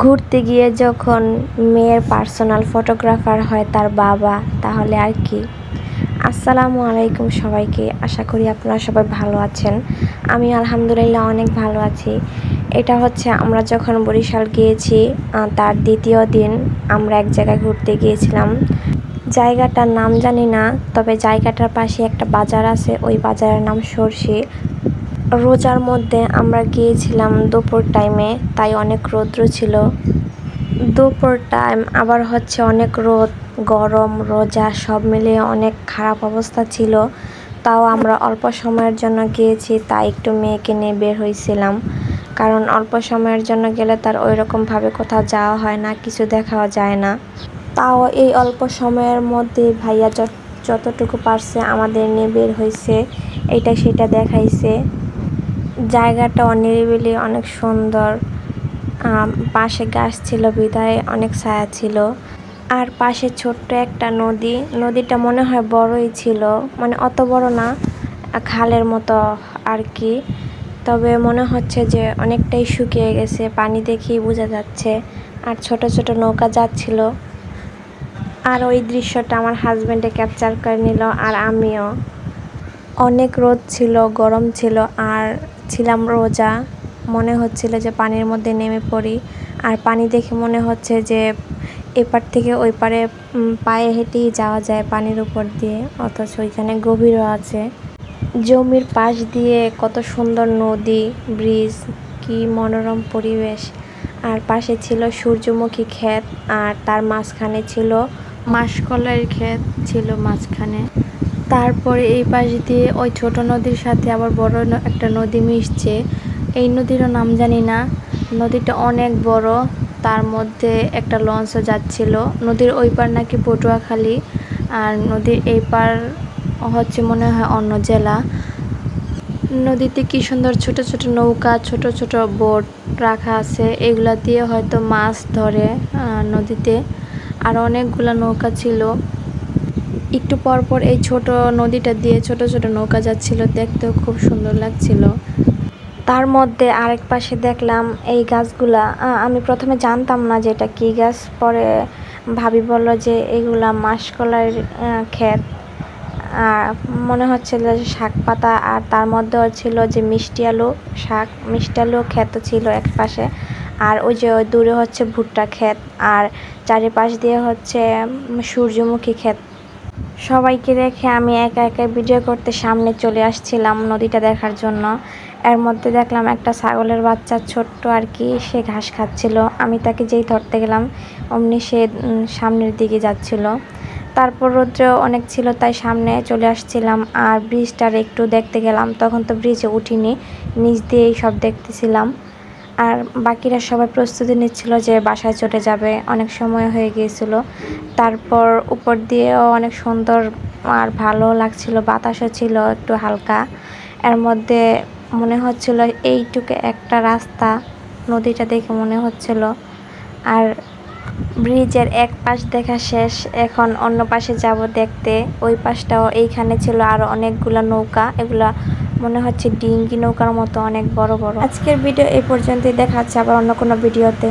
ঘুরতে গিয়ে যখন মেয়ের পার্সোনাল ফটোগ্রাফার হয় তার বাবা, তাহলে আর কি। আসসালামু আলাইকুম সবাইকে, আশা করি আপনারা সবাই ভালো আছেন। আমি আলহামদুলিল্লাহ অনেক ভালো আছি। এটা হচ্ছে আমরা যখন বরিশাল গিয়েছি তার দ্বিতীয় দিন আমরা এক জায়গায় ঘুরতে গিয়েছিলাম। জায়গাটার নাম জানি না, তবে জায়গাটার পাশে একটা বাজার আছে, ওই বাজারের নাম সরষি। রোজার মধ্যে আমরা গিয়েছিলাম দুপুর টাইমে, তাই অনেক রৌদ্র ছিল। দুপুর টাইম আবার হচ্ছে অনেক রোদ, গরম, রোজা সব মিলিয়ে অনেক খারাপ অবস্থা ছিল। তাও আমরা অল্প সময়ের জন্য গিয়েছি, তাই একটু মেয়েকে নিয়ে বের হয়েছিলাম। কারণ অল্প সময়ের জন্য গেলে তার ওইরকমভাবে কোথাও যাওয়া হয় না, কিছু দেখাও যায় না। তাও এই অল্প সময়ের মধ্যে ভাইয়া যতটুকু পারছে আমাদের নিয়ে বের হয়েছে, এটা সেটা দেখাইছে। জায়গাটা নিরিবিলি, অনেক সুন্দর। পাশে গাছ ছিল বিধায় অনেক ছায়া ছিল। আর পাশে ছোট্ট একটা নদী, নদীটা মনে হয় বড়ই ছিল, মানে অত বড় না, খালের মতো আর কি। তবে মনে হচ্ছে যে অনেকটাই শুকিয়ে গেছে, পানি দেখেই বোঝা যাচ্ছে। আর ছোট ছোট নৌকা যাচ্ছিল। আর ওই দৃশ্যটা আমার হাজব্যান্ডে ক্যাপচার করে নিল, আর আমিও। অনেক রোদ ছিল, গরম ছিল, আর ছিলাম রোজা। মনে হচ্ছিল যে পানির মধ্যে নেমে পড়ি। আর পানি দেখে মনে হচ্ছে যে এপার থেকে ওই পারে পায়ে হেঁটেই যাওয়া যায় পানির উপর দিয়ে, অথচ ওইখানে গভীরও আছে। জমির পাশ দিয়ে কত সুন্দর নদী, ব্রিজ, কি মনোরম পরিবেশ। আর পাশে ছিল সূর্যমুখী ক্ষেত, আর তার মাঝখানে ছিল মাসকলাইয়ের ক্ষেত ছিল মাঝখানে। তারপরে এই পাশ দিয়ে ওই ছোট নদীর সাথে আবার বড় একটা নদী মিশছে। এই নদীরও নাম জানি না। নদীটা অনেক বড়, তার মধ্যে একটা লঞ্চও যাচ্ছিল। নদীর ওই পার নাকি পটুয়াখালী, আর নদীর এই পার হচ্ছে মনে হয় অন্য জেলা। নদীতে কি সুন্দর ছোট ছোট নৌকা, ছোট ছোট বোট রাখা আছে, এগুলা দিয়ে হয়তো মাছ ধরে নদীতে। আর অনেকগুলা নৌকা ছিল। একটু পরপর এই ছোট নদীটা দিয়ে ছোট ছোট নৌকা যাচ্ছিল, দেখতেও খুব সুন্দর লাগছিল। তার মধ্যে আরেক পাশে দেখলাম এই গাছগুলা, আমি প্রথমে জানতাম না যে এটা কী গাছ, পরে ভাবি বলল যে এগুলা মাসকলাইয়ের ক্ষেত। আর মনে হচ্ছিল যে শাক পাতা, আর তার মধ্যেও ছিল যে মিষ্টি আলু শাক, মিষ্টি আলু ক্ষেত ছিল এক পাশে। আর ওই যে ওই দূরে হচ্ছে ভুট্টা ক্ষেত, আর চারিপাশ দিয়ে হচ্ছে সূর্যমুখী ক্ষেত। সবাইকে রেখে আমি একা একা ভিডিও করতে সামনে চলে আসছিলাম নদীটা দেখার জন্য। এর মধ্যে দেখলাম একটা ছাগলের বাচ্চা, ছোট্ট আর কি, সে ঘাস খাচ্ছিল। আমি তাকে যেই ধরতে গেলাম অমনি সে সামনের দিকে যাচ্ছিল। তারপর রৌদ্র অনেক ছিল, তাই সামনে চলে আসছিলাম। আর ব্রিজটার একটু দেখতে গেলাম, তখন তো ব্রিজে উঠিনি, নিচ দিয়েই সব দেখতেছিলাম। আর বাকিরা সবাই প্রস্তুতি নিচ্ছিল যে বাসায় চলে যাবে, অনেক সময় হয়ে গিয়েছিল। তারপর উপর দিয়েও অনেক সুন্দর আর ভালো লাগছিল, বাতাসও ছিল একটু হালকা। এর মধ্যে মনে হচ্ছিল এইটুকু একটা রাস্তা, নদীটা দেখে মনে হচ্ছিল। আর ব্রিজের এক পাশ দেখা শেষ, এখন অন্য পাশে যাব দেখতে। ওই পাশটাও, এইখানে ছিল আরও অনেকগুলো নৌকা, এগুলা মনে হচ্ছে ডিঙ্গি নৌকার মতো, অনেক বড় বড়। আজকের ভিডিও এই পর্যন্তই, দেখা হচ্ছে আবার অন্য কোনো ভিডিওতে।